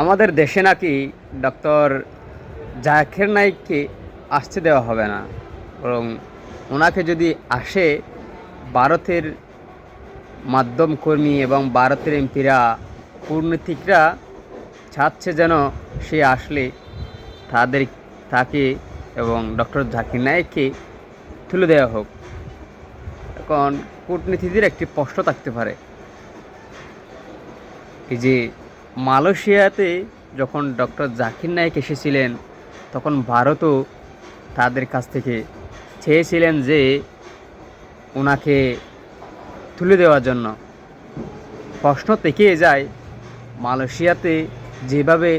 আমাদের দেশে নাকি ডক্টর জাকির নায়েককে আসতে দেওয়া হবে না, বরং ওনাকে যদি আসে, ভারতের মাধ্যম কর্মী এবং ভারতের এমপিরা, কূটনীতিকরা চাচ্ছে যেন সে আসলে তাদের তাকে এবং ডক্টর জাকির নায়েককে তুলে দেওয়া হোক। এখন কূটনীতিদের একটি প্রশ্ন থাকতে পারে, এই যে মালয়েশিয়াতে যখন ডক্টর জাকির নায়েক এসেছিলেন, তখন ভারতও তাদের কাছ থেকে চেয়েছিলেন যে ওনাকে তুলে দেওয়ার জন্য। প্রশ্ন থেকে যায়, মালয়েশিয়াতে যেভাবে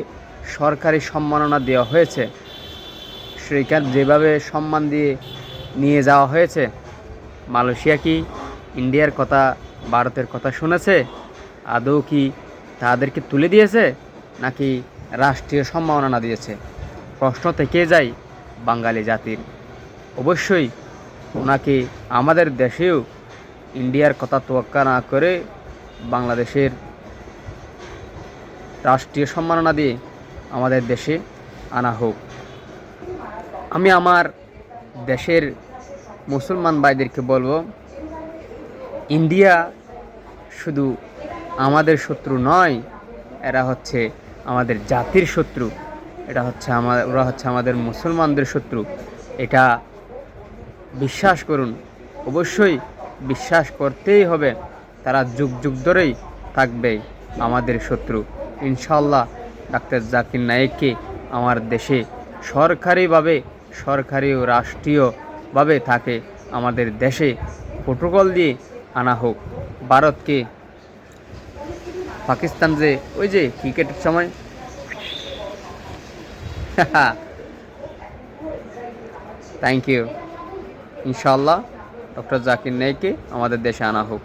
সরকারি সম্মাননা দেওয়া হয়েছে, সেইখানে যেভাবে সম্মান দিয়ে নিয়ে যাওয়া হয়েছে, মালয়েশিয়া কি ইন্ডিয়ার কথা, ভারতের কথা শুনেছে? আদৌ কি তাদেরকে তুলে দিয়েছে, নাকি রাষ্ট্রীয় সম্মাননা দিয়েছে? প্রশ্ন থেকে যায় বাঙালি জাতির। অবশ্যই ওনাকে আমাদের দেশেও ইন্ডিয়ার কথা তোয়াক্কা না করে বাংলাদেশের রাষ্ট্রীয় সম্মাননা দিয়ে আমাদের দেশে আনা হোক। আমি আমার দেশের মুসলমান ভাইদেরকে বলবো, ইন্ডিয়া শুধু আমাদের শত্রু নয়, এরা হচ্ছে আমাদের জাতির শত্রু। ওরা হচ্ছে আমাদের মুসলমানদের শত্রু। এটা বিশ্বাস করুন, অবশ্যই বিশ্বাস করতেই হবে। তারা যুগ যুগ ধরেই থাকবে আমাদের শত্রু। ইনশাআল্লাহ ডাক্তার জাকির নায়েককে আমার দেশে সরকারি ও রাষ্ট্রীয়ভাবে তাকে আমাদের দেশে প্রোটোকল দিয়ে আনা হোক। ভারতকে পাকিস্তান যে ওই যে ক্রিকেটের সময় থ্যাংক ইউ। ইনশাআল্লাহ ডক্টর জাকির নায়েককে আমাদের দেশে আনা হোক।